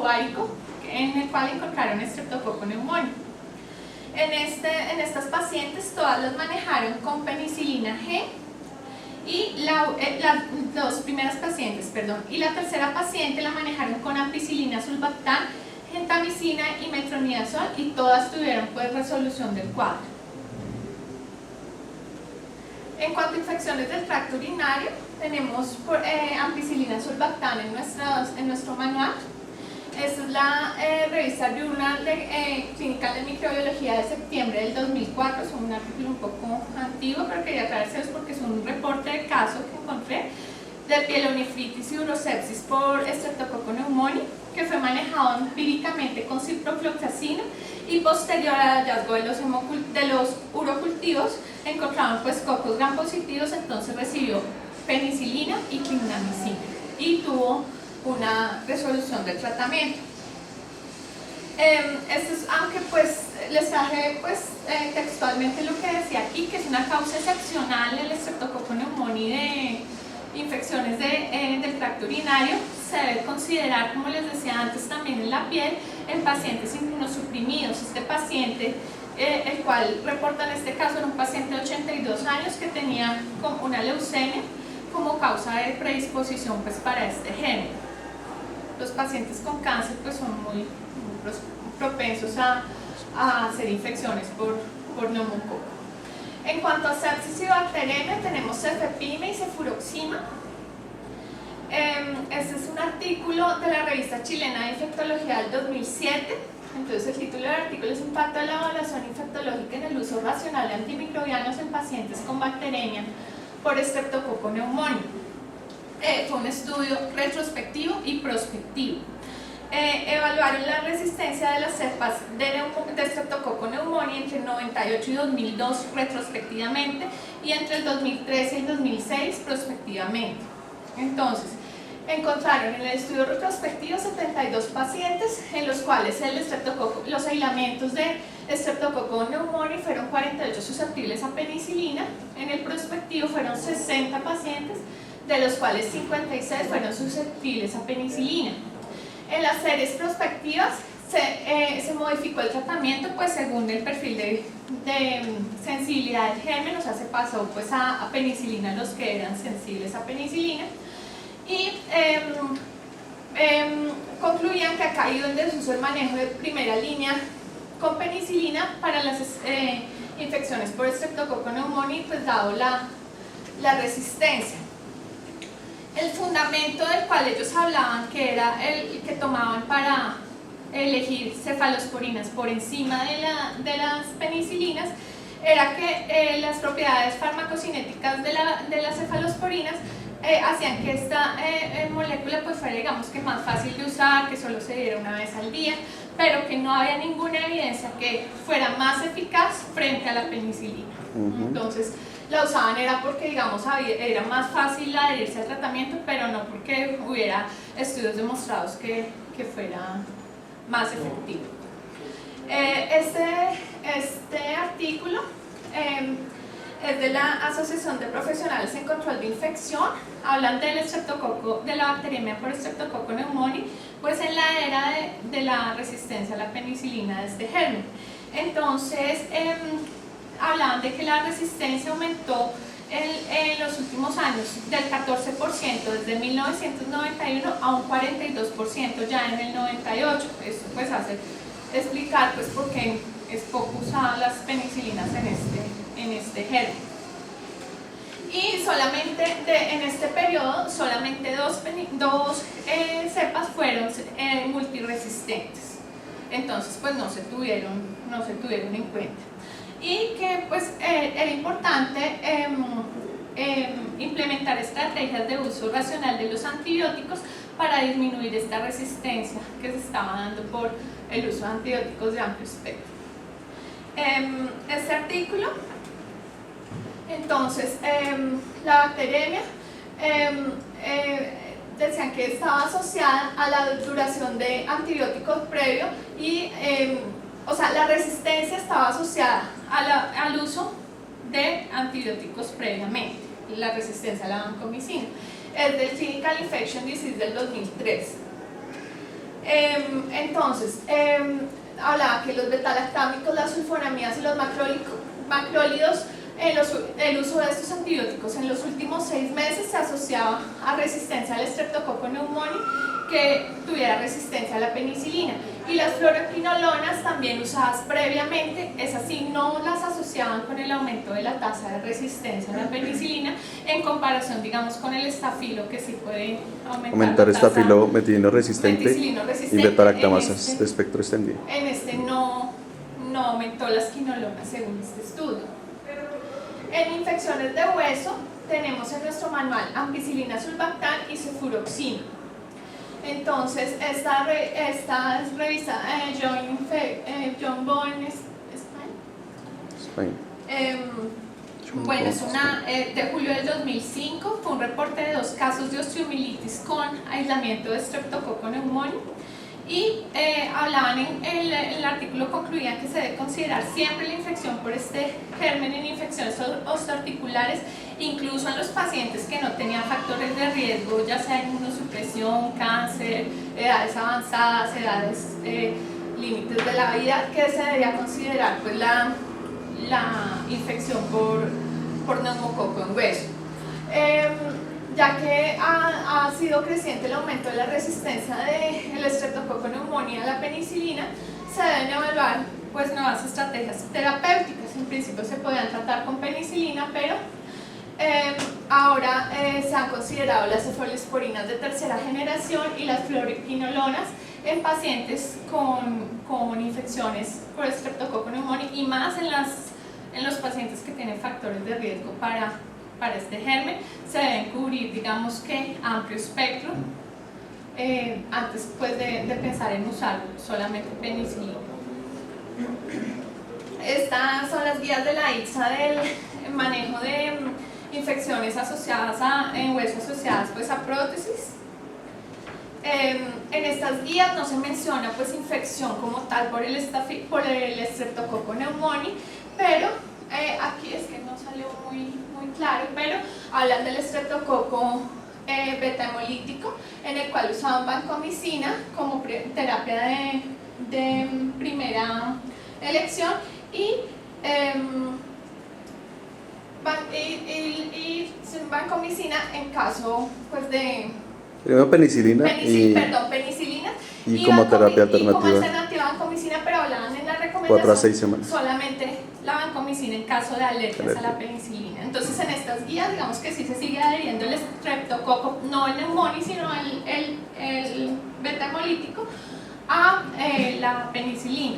ovárico en el cual encontraron Streptococcus pneumoniae. En estas pacientes todas las manejaron con penicilina G y las dos primeras pacientes, perdón, y la tercera paciente la manejaron con ampicilina, sulbactam, gentamicina y metronidazol, y todas tuvieron pues resolución del cuadro. En cuanto a infecciones del tracto urinario, tenemos ampicilina sulbactam en nuestro manual. Esta es la revista Journal Clinical de Microbiología de septiembre del 2004. Es un artículo un poco antiguo, pero quería traérselos porque es un reporte de caso que encontré de pielonefritis y urosepsis por Streptococcus pneumoniae, que fue manejado empíricamente con ciprofloxacina, y posterior al hallazgo de los urocultivos encontraron pues cocos gram positivos. Entonces recibió penicilina y clindamicina y tuvo una resolución del tratamiento. Esto es, aunque pues les traje pues textualmente lo que decía aquí, que es una causa excepcional el Streptococcus pneumoniae de infecciones del tracto urinario. Se debe considerar, como les decía antes, también en la piel, en pacientes inmunosuprimidos. Este paciente, el cual reporta en este caso, era un paciente de 82 años que tenía una leucemia como causa de predisposición pues para este género. Los pacientes con cáncer pues son muy propensos a hacer infecciones por neumococo. En cuanto a sepsis y bacteremia, tenemos cefepime y cefuroxima. Este es un artículo de la revista chilena de infectología del 2007. Entonces el título del artículo es Impacto de la evaluación infectológica en el uso racional de antimicrobianos en pacientes con bacteremia por Streptococcus pneumoniae. Fue un estudio retrospectivo y prospectivo. Evaluaron la resistencia de las cepas de Streptococcus pneumoniae entre 98 y 2002 retrospectivamente, y entre el 2013 y el 2006 prospectivamente. Entonces, encontraron en el estudio retrospectivo 72 pacientes en los cuales los aislamientos de Streptococcus pneumoniae fueron 48 susceptibles a penicilina. En el prospectivo fueron 60 pacientes, de los cuales 56 fueron susceptibles a penicilina. En las series prospectivas se modificó el tratamiento pues según el perfil de sensibilidad del germen, o sea, se pasó pues a penicilina los que eran sensibles a penicilina, y concluían que ha caído en desuso el manejo de primera línea con penicilina para las infecciones por Streptococcus pneumoniae, pues dado la resistencia. El fundamento del cual ellos hablaban, que era el que tomaban para elegir cefalosporinas por encima de las penicilinas, era que las propiedades farmacocinéticas de las cefalosporinas hacían que esta molécula pues fuera, digamos, que más fácil de usar, que solo se diera una vez al día, pero que no había ninguna evidencia que fuera más eficaz frente a la penicilina. Entonces la usaban era porque, digamos, era más fácil adherirse al tratamiento, pero no porque hubiera estudios demostrados que fuera más efectivo. Este artículo es de la Asociación de Profesionales en Control de Infección. Hablan del de la bacteriemia por Streptococcus pneumoniae, pues en la era de la resistencia a la penicilina de este germen. Entonces, hablaban de que la resistencia aumentó en los últimos años del 14% desde 1991 a un 42% ya en el 98. Esto pues hace explicar pues por qué es poco usadas las penicilinas en este germen. Y solamente en este periodo, solamente dos cepas fueron multiresistentes. Entonces pues no se tuvieron en cuenta. Y que pues era importante implementar estrategias de uso racional de los antibióticos para disminuir esta resistencia que se estaba dando por el uso de antibióticos de amplio espectro. Este artículo, entonces, la bacteriemia decían que estaba asociada a la duración de antibióticos previo y o sea, la resistencia estaba asociada al uso de antibióticos previamente, la resistencia a la vancomicina. Es del Clinical Infection Disease del 2003. Entonces, hablaba que los betalactámicos, las sulfonamidas y los macrólidos, el uso de estos antibióticos en los últimos 6 meses se asociaba a resistencia al Streptococcus pneumoniae que tuviera resistencia a la penicilina. Y las fluoroquinolonas, también usadas previamente, esas sí no las asociaban con el aumento de la tasa de resistencia a la penicilina, en comparación, digamos, con el estafilo, que sí puede aumentar la tasa. Estafilo metilino resistente y betalactamasas de espectro extendido. En este no aumentó las quinolonas según este estudio. En infecciones de hueso tenemos en nuestro manual ampicilina sulbactam y cefuroxima. Entonces, esta es revisada John Bowen Spain. Bueno, es una de julio del 2005, fue un reporte de 2 casos de osteomielitis con aislamiento de Streptococcus pneumoniae. Y hablaban en el artículo, concluían que se debe considerar siempre la infección por este germen en infecciones osteoarticulares, incluso en los pacientes que no tenían factores de riesgo, ya sea inmunosupresión, cáncer, edades avanzadas, edades límites de la vida, que se debía considerar pues, la infección por neumococo en hueso. Ya que ha sido creciente el aumento de la resistencia del Streptococcus pneumoniae a la penicilina, se deben evaluar pues, nuevas estrategias terapéuticas. En principio se podían tratar con penicilina, pero ahora se han considerado las cefalosporinas de tercera generación y las fluoroquinolonas en pacientes con infecciones por Streptococcus pneumoniae y más en los pacientes que tienen factores de riesgo para este germen. Se deben cubrir, digamos que, amplio espectro antes pues, de pensar en usar solamente penicilina. Estas son las guías de la ITSA del manejo de infecciones asociadas en hueso asociadas pues, a prótesis. En estas guías no se menciona pues, infección como tal por el Streptococcus pneumoniae, pero aquí es que no salió muy claro, pero hablan del estreptococo beta-hemolítico, en el cual usaban vancomicina como terapia de primera elección y vancomicina en caso pues, de primero penicilina penicilina y como terapia alternativa. Como alternativa vancomicina, pero hablaban en la 4 a 6 semanas. solamente la vancomicina en caso de alergias a la penicilina. Entonces, en estas guías, digamos que sí se sigue adhiriendo el estreptococo, no el pneumoniae, sino el beta-hemolítico, a la penicilina.